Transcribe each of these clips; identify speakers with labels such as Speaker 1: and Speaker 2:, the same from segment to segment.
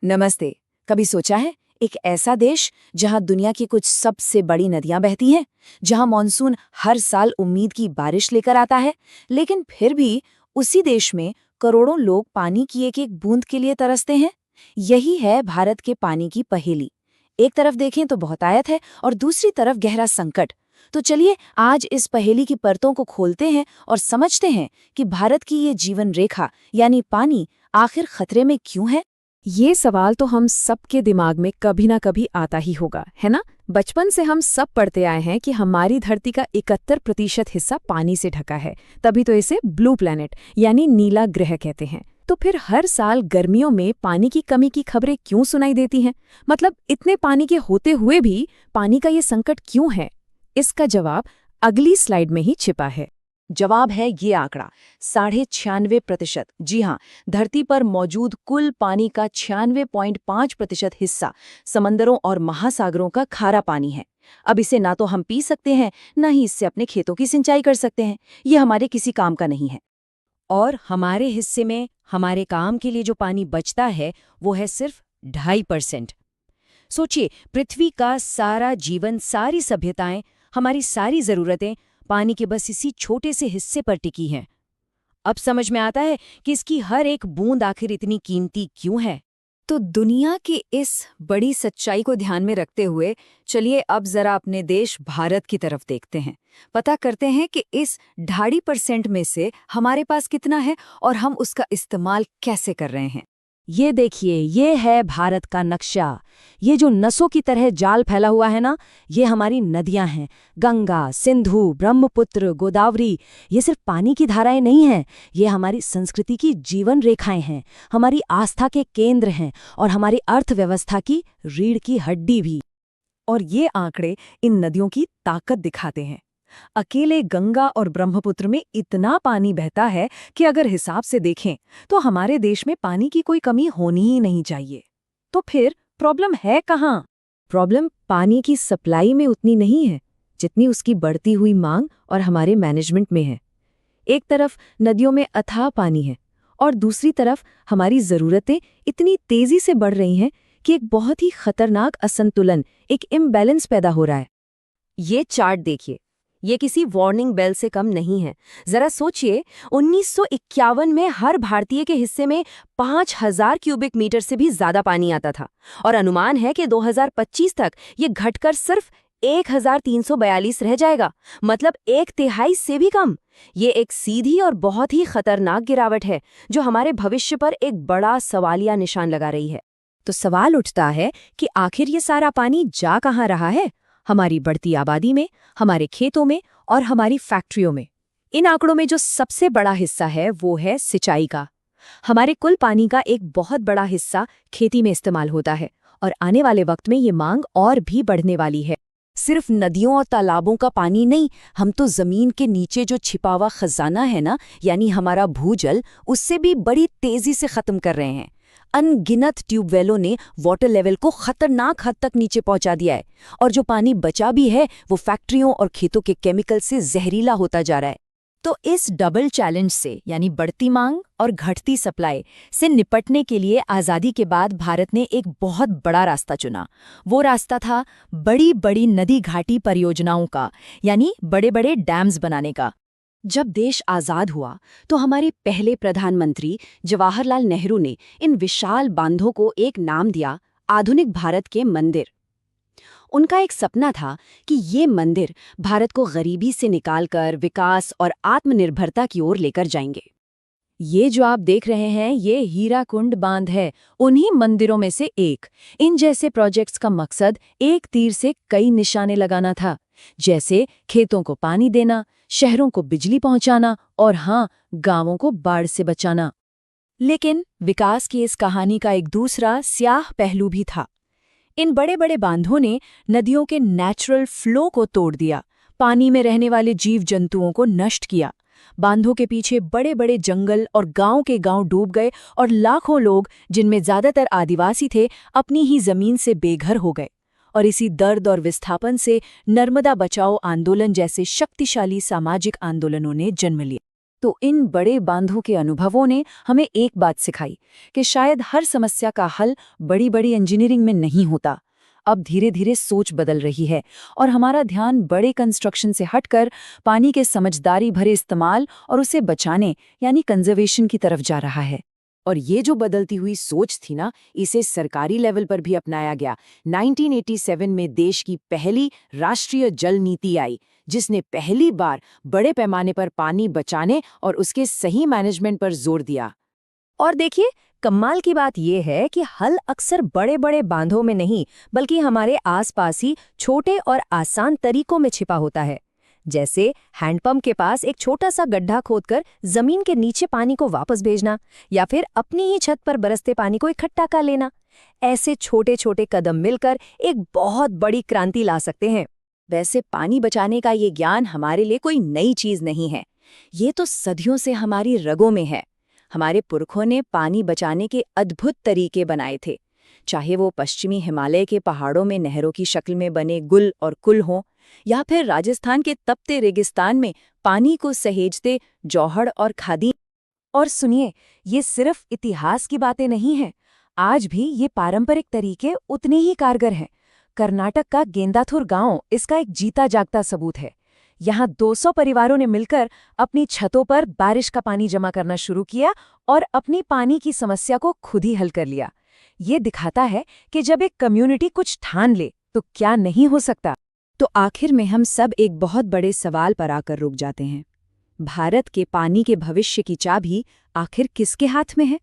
Speaker 1: नमस्ते। कभी सोचा है एक ऐसा देश जहां दुनिया की कुछ सबसे बड़ी नदियां बहती हैं, जहां मॉनसून हर साल उम्मीद की बारिश लेकर आता है, लेकिन फिर भी उसी देश में करोड़ों लोग पानी की एक एक बूंद के लिए तरसते हैं। यही है भारत के पानी की पहेली। एक तरफ देखें तो बहुतायत है और दूसरी तरफ गहरा संकट। तो चलिए आज इस पहेली की परतों को खोलते हैं और समझते हैं कि भारत की ये जीवन रेखा यानी पानी आखिर खतरे में क्यों है।
Speaker 2: ये सवाल तो हम सबके दिमाग में कभी ना कभी आता ही होगा, है ना। बचपन से हम सब पढ़ते आए हैं कि हमारी धरती का 71% हिस्सा पानी से ढका है, तभी तो इसे ब्लू प्लैनेट यानी नीला ग्रह कहते हैं। तो फिर हर साल गर्मियों में पानी की कमी की खबरें क्यों सुनाई देती हैं? मतलब इतने पानी के होते हुए भी पानी का ये संकट क्यों है? इसका जवाब अगली स्लाइड में ही छिपा है।
Speaker 1: जवाब है ये आंकड़ा 96.5%। जी हाँ, धरती पर मौजूद कुल पानी का 96.5% हिस्सा समंदरों और महासागरों का खारा पानी है। अब इसे ना तो हम पी सकते हैं, ना ही इससे अपने खेतों की सिंचाई कर सकते हैं। ये हमारे किसी काम का नहीं है।
Speaker 3: और हमारे हिस्से में हमारे काम के लिए जो पानी बचता है वो है सिर्फ 2.5%। सोचिए, पृथ्वी का सारा जीवन, सारी सभ्यताएं, हमारी सारी जरूरतें पानी के बस इसी छोटे से हिस्से पर टिकी हैं। अब समझ में आता है कि इसकी हर एक बूंद आखिर इतनी कीमती क्यों है।
Speaker 1: तो दुनिया की इस बड़ी सच्चाई को ध्यान में रखते हुए चलिए अब जरा अपने देश भारत की तरफ देखते हैं। पता करते हैं कि इस 2.5% में से हमारे पास कितना है और हम उसका इस्तेमाल कैसे कर रहे हैं।
Speaker 3: ये देखिए, ये है भारत का नक्शा। ये जो नसों की तरह जाल फैला हुआ है ना, ये हमारी नदियां हैं। गंगा, सिंधु, ब्रह्मपुत्र, गोदावरी। ये सिर्फ पानी की धाराएं नहीं हैं, ये हमारी संस्कृति की जीवन रेखाएं हैं, हमारी आस्था के केंद्र हैं और हमारी अर्थव्यवस्था की रीढ़ की हड्डी भी।
Speaker 1: और ये आंकड़े इन नदियों की ताकत दिखाते हैं। अकेले गंगा और ब्रह्मपुत्र में इतना पानी बहता है कि अगर हिसाब से देखें तो हमारे देश में पानी की कोई कमी होनी ही नहीं चाहिए। तो फिर प्रॉब्लम है कहाँ?
Speaker 2: प्रॉब्लम पानी की सप्लाई में उतनी नहीं है जितनी उसकी बढ़ती हुई मांग और हमारे मैनेजमेंट में है। एक तरफ नदियों में अथाह पानी है और दूसरी तरफ हमारी ज़रूरतें इतनी तेज़ी से बढ़ रही हैं कि एक बहुत ही खतरनाक असंतुलन, एक इम्बैलेंस पैदा हो रहा है।
Speaker 3: ये चार्ट देखिए, ये किसी वार्निंग बेल से कम नहीं है। जरा सोचिए, 1951 में हर भारतीय के हिस्से में 5000 क्यूबिक मीटर से भी ज्यादा पानी आता था और अनुमान है कि 2025 तक ये घटकर सिर्फ 1342 रह जाएगा, मतलब 1/3 से भी कम। ये एक सीधी और बहुत ही खतरनाक गिरावट है जो हमारे भविष्य पर एक बड़ा सवालिया निशान लगा रही है।
Speaker 2: तो सवाल उठता है कि आखिर ये सारा पानी जा कहाँ रहा है? हमारी बढ़ती आबादी में, हमारे खेतों में और हमारी फैक्ट्रियों में। इन आंकड़ों में जो सबसे बड़ा हिस्सा है वो है सिंचाई का। हमारे कुल पानी का एक बहुत बड़ा हिस्सा खेती में इस्तेमाल होता है और आने वाले वक्त में ये मांग और भी बढ़ने वाली है।
Speaker 1: सिर्फ नदियों और तालाबों का पानी नहीं, हम तो जमीन के नीचे जो छिपा हुआ खजाना है ना, यानी हमारा भूजल, उससे भी बड़ी तेजी से खत्म कर रहे हैं। अनगिनत ट्यूबवेलों ने वाटर लेवल को खतरनाक हद तक नीचे पहुंचा दिया है और जो पानी बचा भी है वो फैक्ट्रियों और खेतों के केमिकल से जहरीला होता जा रहा है। तो इस डबल चैलेंज से, यानी बढ़ती मांग और घटती सप्लाई से निपटने के लिए आज़ादी के बाद भारत ने एक बहुत बड़ा रास्ता चुना। वो रास्ता था बड़ी बड़ी नदी घाटी परियोजनाओं का, यानी बड़े बड़े डैम्स बनाने का। जब देश आज़ाद हुआ तो हमारे पहले प्रधानमंत्री जवाहरलाल नेहरू ने इन विशाल बांधों को एक नाम दिया, आधुनिक भारत के मंदिर। उनका एक सपना था कि ये मंदिर भारत को गरीबी से निकालकर विकास और आत्मनिर्भरता की ओर लेकर जाएंगे। ये जो आप देख रहे हैं, ये हीराकुंड बांध है, उन्हीं मंदिरों में से एक। इन जैसे प्रोजेक्ट्स का मकसद एक तीर से कई निशाने लगाना था, जैसे खेतों को पानी देना, शहरों को बिजली पहुंचाना और हाँ, गांवों को बाढ़ से बचाना। लेकिन विकास की इस कहानी का एक दूसरा स्याह पहलू भी था। इन बड़े बड़े बांधों ने नदियों के नेचुरल फ्लो को तोड़ दिया, पानी में रहने वाले जीव जंतुओं को नष्ट किया। बांधों के पीछे बड़े बड़े जंगल और गांव के गांव डूब गए और लाखों लोग, जिनमें ज्यादातर आदिवासी थे, अपनी ही जमीन से बेघर हो गए। और इसी दर्द और विस्थापन से नर्मदा बचाओ आंदोलन जैसे शक्तिशाली सामाजिक आंदोलनों ने जन्म लिया। तो इन बड़े बांधों के अनुभवों ने हमें एक बात सिखाई कि शायद हर समस्या का हल बड़ी-बड़ी इंजीनियरिंग में नहीं होता। अब धीरे-धीरे सोच बदल रही है और हमारा ध्यान बड़े कंस्ट्रक्शन से हटकर पानी के समझदारी भरे इस्तेमाल और उसे बचाने यानी कंजर्वेशन की तरफ जा रहा है।
Speaker 3: और ये जो बदलती हुई सोच थी ना, इसे सरकारी लेवल पर भी अपनाया गया। 1987 में देश की पहली राष्ट्रीय जल नीति आई, जिसने पहली बार बड़े पैमाने पर पानी बचाने और उसके सही मैनेजमेंट पर जोर दिया। और देखिए, कमाल की बात यह है कि हल अक्सर बड़े-बड़े बांधों में नहीं, बल्कि हमारे आसपास ही छोटे और आसान तरीकों में छिपा होता है। जैसे हैंडपंप के पास एक छोटा सा गड्ढा खोदकर जमीन के नीचे पानी को वापस भेजना, या फिर अपनी ही छत पर बरसते पानी को इकट्ठा कर लेना। ऐसे छोटे-छोटे कदम मिलकर एक बहुत बड़ी क्रांति ला सकते हैं। वैसे पानी बचाने का ये ज्ञान हमारे लिए कोई नई चीज नहीं है। ये तो सदियों से हमारी रगों में है। हमारे पुरखों ने पानी बचाने के अद्भुत तरीके बनाए थे, चाहे वो पश्चिमी हिमालय के पहाड़ों में नहरों की शक्ल में बने गुल और कुल हों, या फिर राजस्थान के तपते रेगिस्तान में पानी को सहेजते जौहड़ और खादी। और सुनिए, ये सिर्फ इतिहास की बातें नहीं हैं। आज भी ये पारंपरिक तरीके उतने ही कारगर हैं। कर्नाटक का गेंदाथुर गांव इसका एक जीता जागता सबूत है। यहाँ 200 परिवारों ने मिलकर अपनी छतों पर बारिश का पानी जमा करना शुरू किया और अपनी पानी की समस्या को खुद ही हल कर लिया। ये दिखाता है कि जब एक कम्युनिटी कुछ ठान ले तो क्या नहीं हो सकता। तो आखिर में हम सब एक बहुत बड़े सवाल पर आकर रुक जाते हैं। भारत के पानी के भविष्य की चाबी आखिर किसके हाथ में है?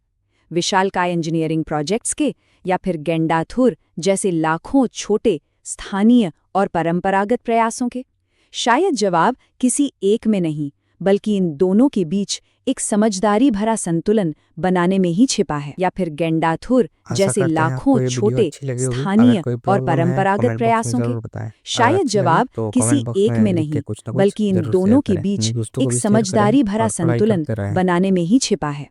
Speaker 3: विशालकाय इंजीनियरिंग प्रोजेक्ट्स के, या फिर गेंडाथुर जैसे लाखों छोटे स्थानीय और परंपरागत प्रयासों के? शायद जवाब किसी एक में नहीं, बल्कि इन दोनों के बीच एक समझदारी भरा संतुलन बनाने में ही छिपा है। या फिर गेंडाथुर जैसे लाखों छोटे स्थानीय और परंपरागत प्रयासों के? शायद जवाब किसी एक में नहीं, बल्कि इन दोनों के बीच एक समझदारी भरा संतुलन बनाने में ही छिपा है।